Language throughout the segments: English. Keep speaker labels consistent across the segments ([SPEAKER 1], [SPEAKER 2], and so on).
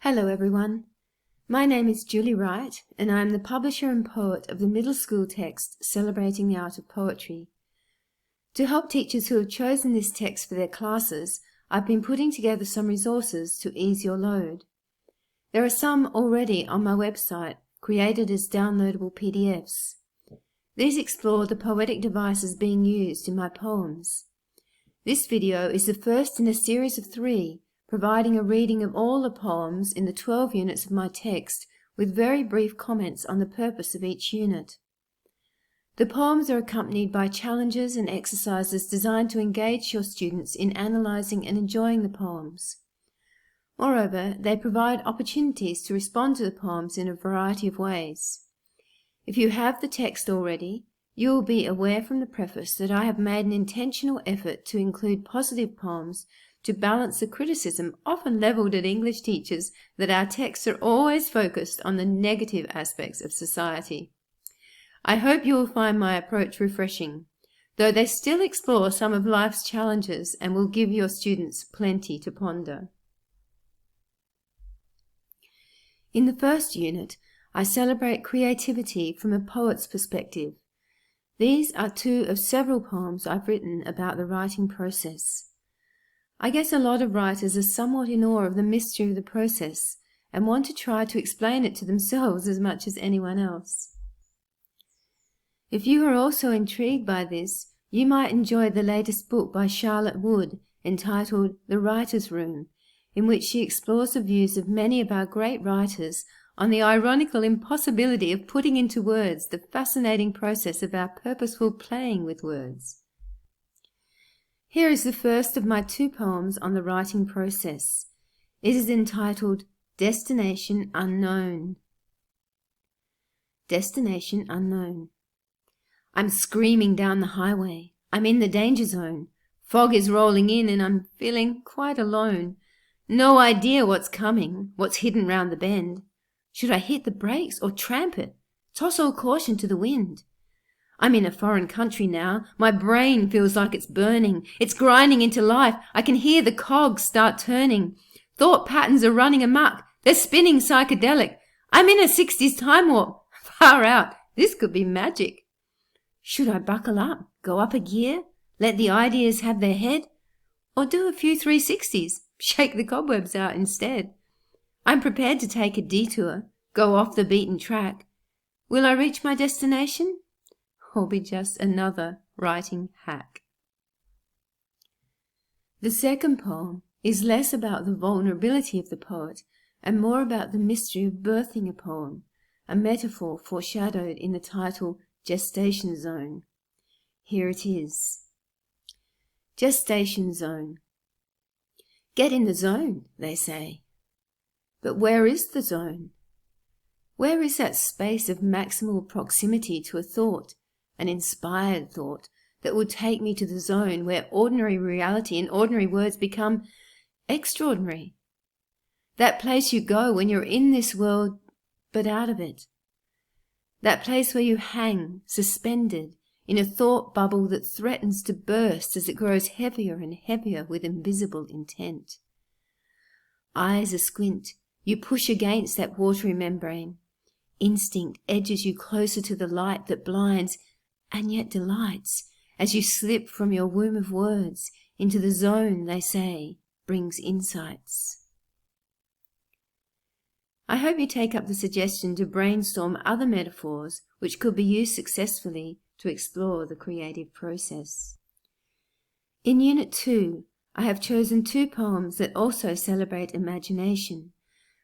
[SPEAKER 1] Hello everyone, my name is Julie Wright and I am the publisher and poet of the middle school text Celebrating the Art of Poetry. To help teachers who have chosen this text for their classes, I've been putting together some resources to ease your load. There are some already on my website, created as downloadable PDFs. These explore the poetic devices being used in my poems. This video is the first in a series of 3, providing a reading of all the poems in the 12 units of my text with very brief comments on the purpose of each unit. The poems are accompanied by challenges and exercises designed to engage your students in analysing and enjoying the poems. Moreover, they provide opportunities to respond to the poems in a variety of ways. If you have the text already, you will be aware from the preface that I have made an intentional effort to include positive poems to balance the criticism often levelled at English teachers that our texts are always focused on the negative aspects of society. I hope you will find my approach refreshing, though they still explore some of life's challenges and will give your students plenty to ponder. In the first unit, I celebrate creativity from a poet's perspective. These are 2 of several poems I've written about the writing process. I guess a lot of writers are somewhat in awe of the mystery of the process and want to try to explain it to themselves as much as anyone else. If you are also intrigued by this, you might enjoy the latest book by Charlotte Wood entitled The Writer's Room, in which she explores the views of many of our great writers on the ironical impossibility of putting into words the fascinating process of our purposeful playing with words. Here is the first of my 2 poems on the writing process. It is entitled Destination Unknown. Destination Unknown. I'm screaming down the highway. I'm in the danger zone. Fog is rolling in and I'm feeling quite alone. No idea what's coming, what's hidden round the bend. Should I hit the brakes or tramp it? Toss all caution to the wind. I'm in a foreign country now. My brain feels like it's burning. It's grinding into life. I can hear the cogs start turning. Thought patterns are running amok. They're spinning psychedelic. I'm in a 60s time warp. Far out. This could be magic. Should I buckle up, go up a gear, let the ideas have their head? Or do a few 360s, shake the cobwebs out instead? I'm prepared to take a detour, go off the beaten track. Will I reach my destination? Or be just another writing hack? The second poem is less about the vulnerability of the poet and more about the mystery of birthing a poem, a metaphor foreshadowed in the title Gestation Zone. Here it is. Gestation Zone. Get in the zone, they say. But where is the zone? Where is that space of maximal proximity to a thought, an inspired thought, that will take me to the zone where ordinary reality and ordinary words become extraordinary? That place you go when you're in this world but out of it. That place where you hang, suspended, in a thought bubble that threatens to burst as it grows heavier and heavier with invisible intent. Eyes asquint, you push against that watery membrane. Instinct edges you closer to the light that blinds and yet delights as you slip from your womb of words into the zone, they say, brings insights. I hope you take up the suggestion to brainstorm other metaphors which could be used successfully to explore the creative process. In Unit 2, I have chosen 2 poems that also celebrate imagination,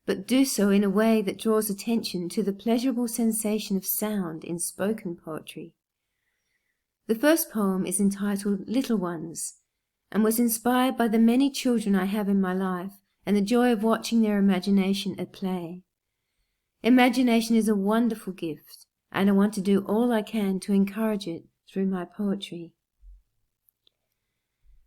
[SPEAKER 1] but do so in a way that draws attention to the pleasurable sensation of sound in spoken poetry. The first poem is entitled Little Ones, and was inspired by the many children I have in my life and the joy of watching their imagination at play. Imagination is a wonderful gift, and I want to do all I can to encourage it through my poetry.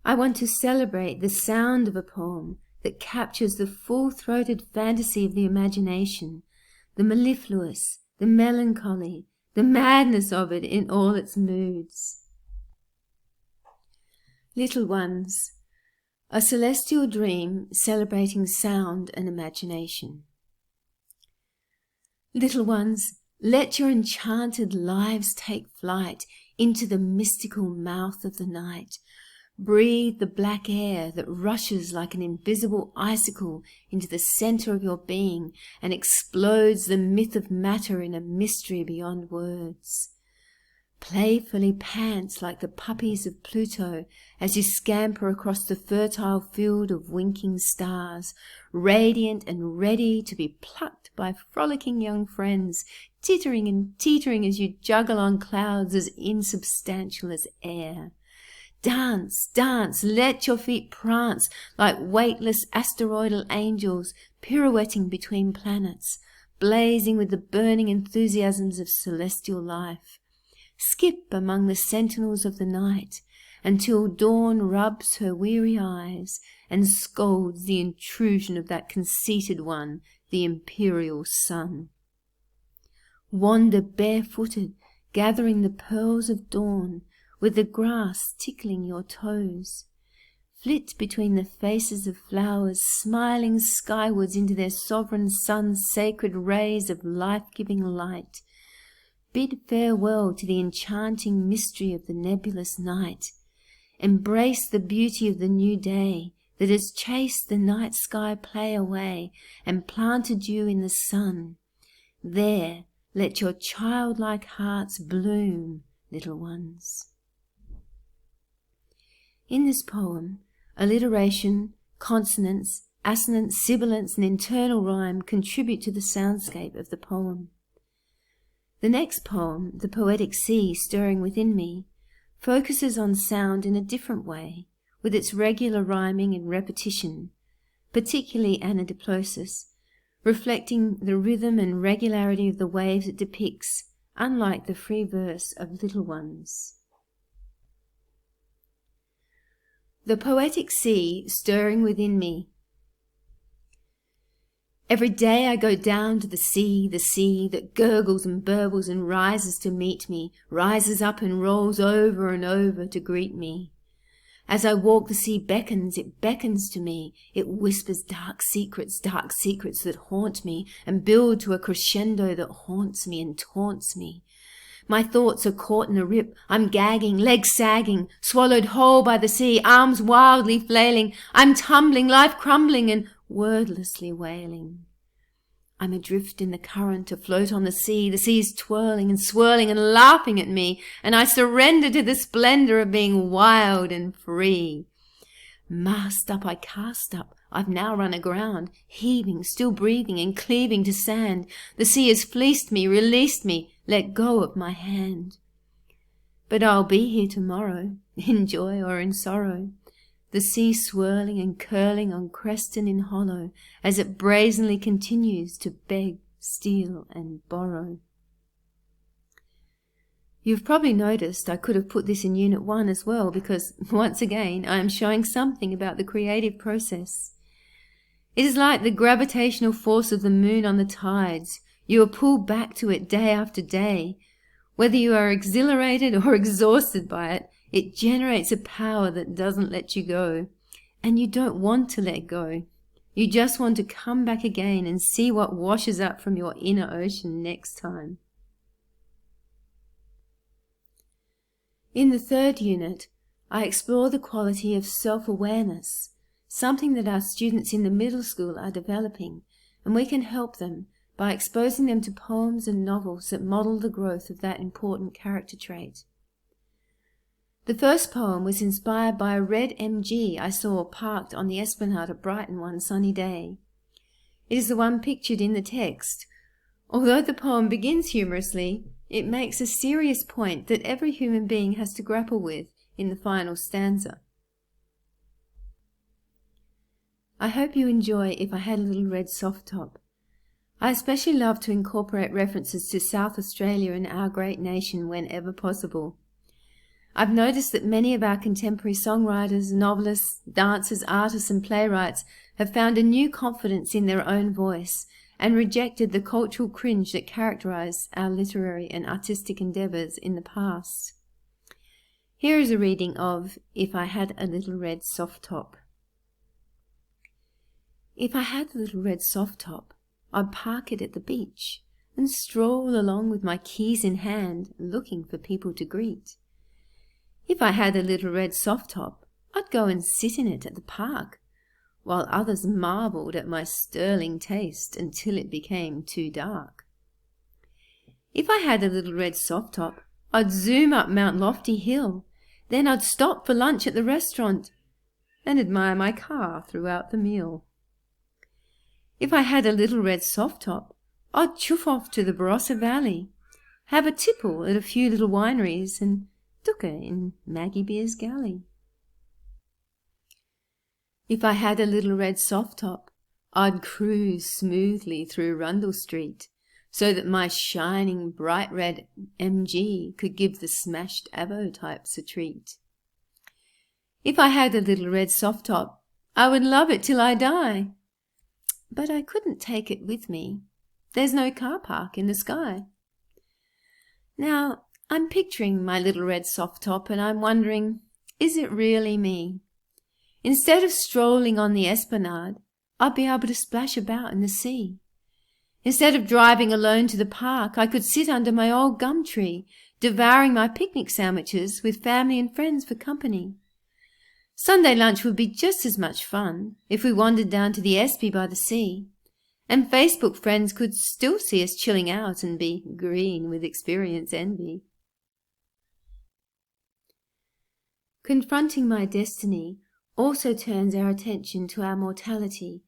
[SPEAKER 1] I want to celebrate the sound of a poem that captures the full-throated fantasy of the imagination, the mellifluous, the melancholy, the madness of it in all its moods. Little ones, A celestial dream celebrating sound and imagination. Little ones, let your enchanted lives take flight into the mystical mouth of the night. Breathe the black air that rushes like an invisible icicle into the center of your being and explodes the myth of matter in a mystery beyond words. Playfully pant like the puppies of Pluto as you scamper across the fertile field of winking stars, radiant and ready to be plucked by frolicking young friends, tittering and teetering as you juggle on clouds as insubstantial as air. Dance, dance, let your feet prance like weightless asteroidal angels pirouetting between planets, blazing with the burning enthusiasms of celestial life. Skip among the sentinels of the night until dawn rubs her weary eyes and scolds the intrusion of that conceited one, the imperial sun. Wander barefooted, gathering the pearls of dawn, with the grass tickling your toes. Flit between the faces of flowers, smiling skywards into their sovereign sun's sacred rays of life-giving light. Bid farewell to the enchanting mystery of the nebulous night. Embrace the beauty of the new day that has chased the night sky play away and planted you in the sun. There, let your childlike hearts bloom, little ones. In this poem, alliteration, consonants, assonance, sibilance, and internal rhyme contribute to the soundscape of the poem. The next poem, The Poetic Sea Stirring Within Me, focuses on sound in a different way, with its regular rhyming and repetition, particularly anadiplosis, reflecting the rhythm and regularity of the waves it depicts, unlike the free verse of Little Ones. The Poetic Sea Stirring Within Me. Every day I go down to the sea that gurgles and burbles and rises to meet me, rises up and rolls over and over to greet me. As I walk, the sea beckons, it beckons to me, it whispers dark secrets that haunt me and build to a crescendo that haunts me and taunts me. My thoughts are caught in a rip, I'm gagging, legs sagging, swallowed whole by the sea, arms wildly flailing, I'm tumbling, life crumbling and wordlessly wailing. I'm adrift in the current, afloat on the sea's twirling and swirling and laughing at me, and I surrender to the splendor of being wild and free. Mast up, I cast up, I've now run aground, heaving, still breathing and cleaving to sand. The sea has fleeced me, released me, let go of my hand. But I'll be here tomorrow, in joy or in sorrow, the sea swirling and curling on crest and in hollow, as it brazenly continues to beg, steal, and borrow. You've probably noticed I could have put this in Unit 1 as well, because, once again, I am showing something about the creative process. It is like the gravitational force of the moon on the tides. You are pulled back to it day after day. Whether you are exhilarated or exhausted by it, it generates a power that doesn't let you go. And you don't want to let go. You just want to come back again and see what washes up from your inner ocean next time. In the third unit, I explore the quality of self-awareness, something that our students in the middle school are developing, and we can help them by exposing them to poems and novels that model the growth of that important character trait. The first poem was inspired by a red MG I saw parked on the esplanade at Brighton one sunny day. It is the one pictured in the text. Although the poem begins humorously, it makes a serious point that every human being has to grapple with in the final stanza. I hope you enjoy If I Had a Little Red Soft Top. I especially love to incorporate references to South Australia and our great nation whenever possible. I've noticed that many of our contemporary songwriters, novelists, dancers, artists and playwrights have found a new confidence in their own voice and rejected the cultural cringe that characterized our literary and artistic endeavors in the past. Here is a reading of If I Had a Little Red Soft Top. If I had a little red soft top, I'd park it at the beach and stroll along with my keys in hand, looking for people to greet. If I had a little red soft top, I'd go and sit in it at the park, while others marvelled at my sterling taste until it became too dark. If I had a little red soft top, I'd zoom up Mount Lofty Hill, then I'd stop for lunch at the restaurant and admire my car throughout the meal. If I had a little red soft top, I'd chuff off to the Barossa Valley, have a tipple at a few little wineries and dooker in Maggie Beer's galley. If I had a little red soft top, I'd cruise smoothly through Rundle Street, so that my shining bright red MG could give the smashed Avo types a treat. If I had a little red soft top, I would love it till I die. But I couldn't take it with me. There's no car park in the sky. Now, I'm picturing my little red soft top and I'm wondering, is it really me? Instead of strolling on the esplanade, I'd be able to splash about in the sea. Instead of driving alone to the park, I could sit under my old gum tree, devouring my picnic sandwiches with family and friends for company. Sunday lunch would be just as much fun if we wandered down to the Espy by the sea, and Facebook friends could still see us chilling out and be green with experience envy. Confronting my destiny also turns our attention to our mortality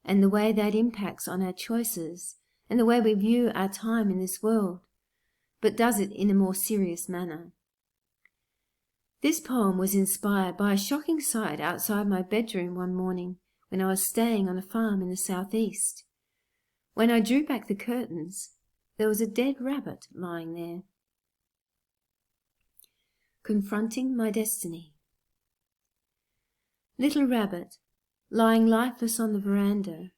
[SPEAKER 1] and the way that impacts on our choices and the way we view our time in this world, but does it in a more serious manner. This poem was inspired by a shocking sight outside my bedroom one morning when I was staying on a farm in the southeast. When I drew back the curtains, there was a dead rabbit lying there. Confronting my destiny. Little rabbit, lying lifeless on the veranda,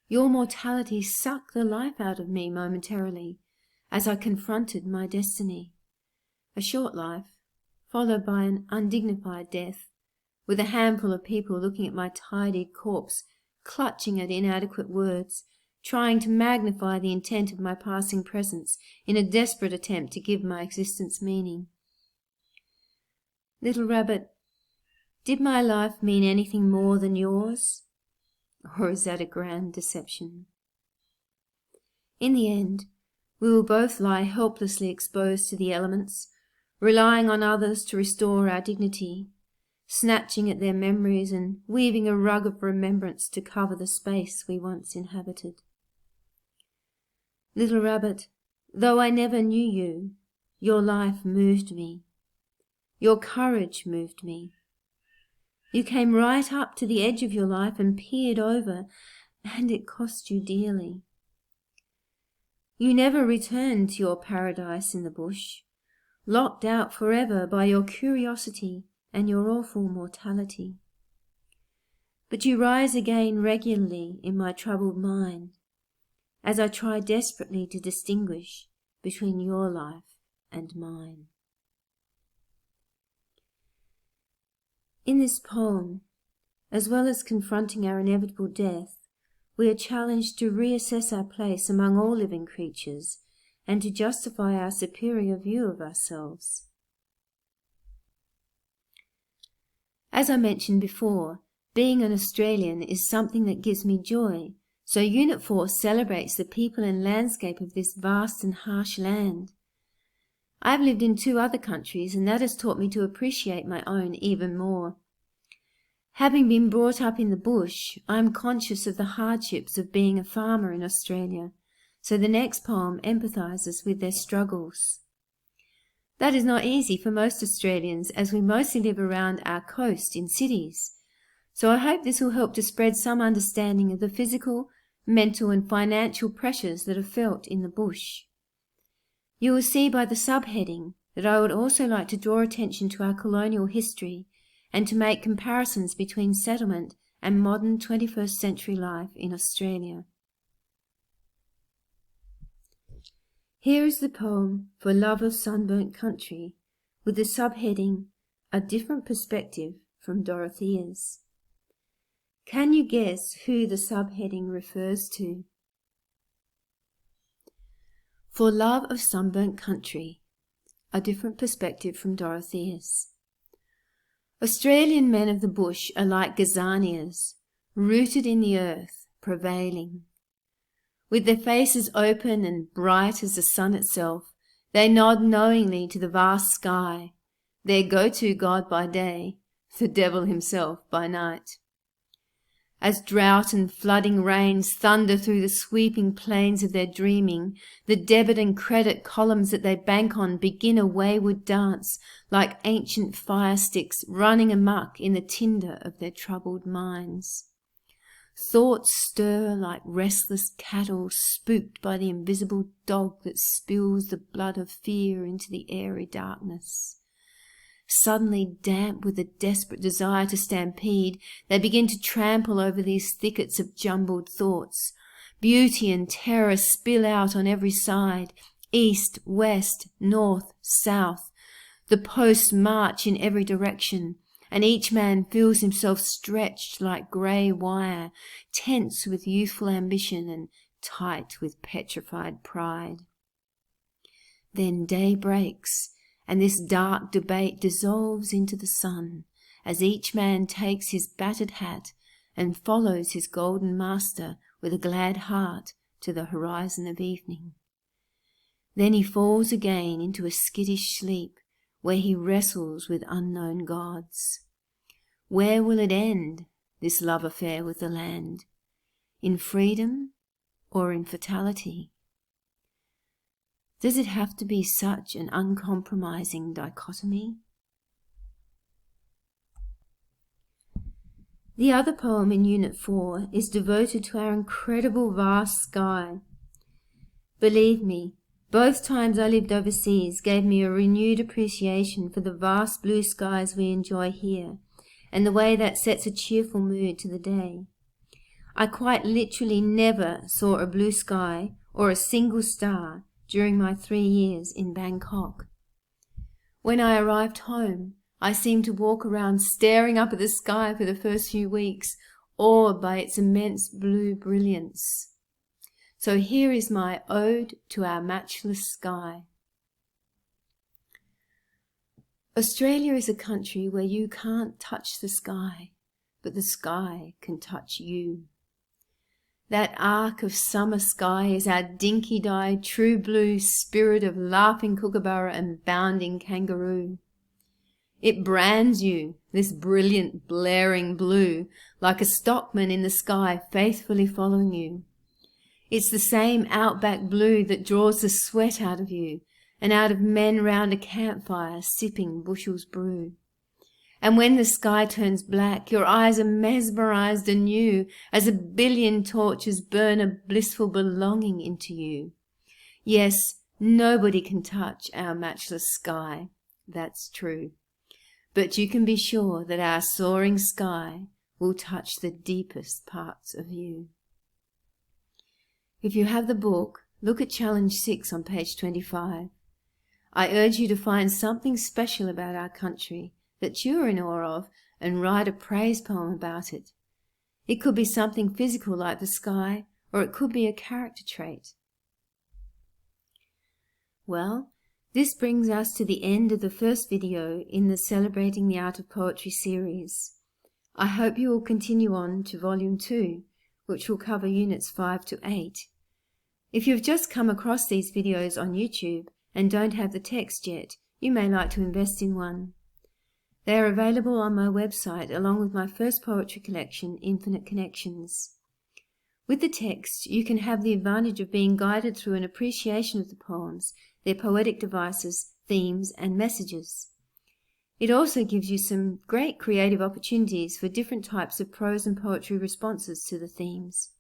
[SPEAKER 1] your mortality sucked the life out of me momentarily as I confronted my destiny. A short life, followed by an undignified death, with a handful of people looking at my tidied corpse, clutching at inadequate words, trying to magnify the intent of my passing presence in a desperate attempt to give my existence meaning. Little rabbit, did my life mean anything more than yours? Or is that a grand deception? In the end, we will both lie helplessly exposed to the elements, relying on others to restore our dignity, snatching at their memories and weaving a rug of remembrance to cover the space we once inhabited. Little rabbit, though I never knew you, your life moved me. Your courage moved me. You came right up to the edge of your life and peered over, and it cost you dearly. You never returned to your paradise in the bush, locked out forever by your curiosity and your awful mortality. But you rise again regularly in my troubled mind, as I try desperately to distinguish between your life and mine. In this poem, as well as confronting our inevitable death, we are challenged to reassess our place among all living creatures and to justify our superior view of ourselves. As I mentioned before, being an Australian is something that gives me joy, so Unit 4 celebrates the people and landscape of this vast and harsh land. I've lived in 2 other countries, and that has taught me to appreciate my own even more. Having been brought up in the bush, I am conscious of the hardships of being a farmer in Australia, so the next poem empathises with their struggles. That is not easy for most Australians, as we mostly live around our coast in cities, so I hope this will help to spread some understanding of the physical, mental and financial pressures that are felt in the bush. You will see by the subheading that I would also like to draw attention to our colonial history and to make comparisons between settlement and modern 21st century life in Australia. Here is the poem For Love of Sunburnt Country, with the subheading A Different Perspective from Dorothea's. Can you guess who the subheading refers to? For Love of Sunburnt Country, a different perspective from Dorotheus. Australian men of the bush are like gazanias, rooted in the earth, prevailing. With their faces open and bright as the sun itself, they nod knowingly to the vast sky, their go-to god by day, the devil himself by night. As drought and flooding rains thunder through the sweeping plains of their dreaming, the debit and credit columns that they bank on begin a wayward dance like ancient fire sticks running amok in the tinder of their troubled minds. Thoughts stir like restless cattle spooked by the invisible dog that spills the blood of fear into the airy darkness. Suddenly damp with a desperate desire to stampede, they begin to trample over these thickets of jumbled thoughts. Beauty and terror spill out on every side, east, west, north, south. The posts march in every direction, and each man feels himself stretched like grey wire, tense with youthful ambition and tight with petrified pride. Then day breaks, and this dark debate dissolves into the sun, as each man takes his battered hat and follows his golden master with a glad heart to the horizon of evening. Then he falls again into a skittish sleep, where he wrestles with unknown gods. Where will it end, this love affair with the land? In freedom or in fatality? Does it have to be such an uncompromising dichotomy? The other poem in Unit 4 is devoted to our incredible vast sky. Believe me, both times I lived overseas gave me a renewed appreciation for the vast blue skies we enjoy here, and the way that sets a cheerful mood to the day. I quite literally never saw a blue sky or a single star during my 3 years in Bangkok. When I arrived home, I seemed to walk around staring up at the sky for the first few weeks, awed by its immense blue brilliance. So here is my ode to our matchless sky. Australia is a country where you can't touch the sky, but the sky can touch you. That arc of summer sky is our dinky-dyed, true blue spirit of laughing kookaburra and bounding kangaroo. It brands you, this brilliant, blaring blue, like a stockman in the sky faithfully following you. It's the same outback blue that draws the sweat out of you, and out of men round a campfire sipping bushels brew. And when the sky turns black, your eyes are mesmerized anew as a billion torches burn a blissful belonging into you. Yes, nobody can touch our matchless sky, that's true. But you can be sure that our soaring sky will touch the deepest parts of you. If you have the book, look at Challenge 6 on page 25. I urge you to find something special about our country that you are in awe of and write a praise poem about it. It could be something physical like the sky, or it could be a character trait. Well, this brings us to the end of the first video in the Celebrating the Art of Poetry series. I hope you will continue on to Volume 2, which will cover Units 5 to 8. If you've just come across these videos on YouTube and don't have the text yet, you may like to invest in one. They are available on my website along with my first poetry collection, Infinite Connections. With the text, you can have the advantage of being guided through an appreciation of the poems, their poetic devices, themes, and messages. It also gives you some great creative opportunities for different types of prose and poetry responses to the themes.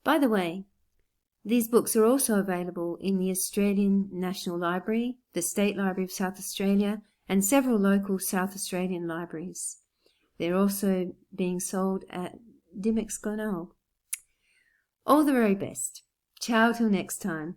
[SPEAKER 1] By the way, these books are also available in the Australian National Library, the State Library of South Australia, and several local South Australian libraries. They're also being sold at Dimmock's Glenelg. All the very best. Ciao till next time.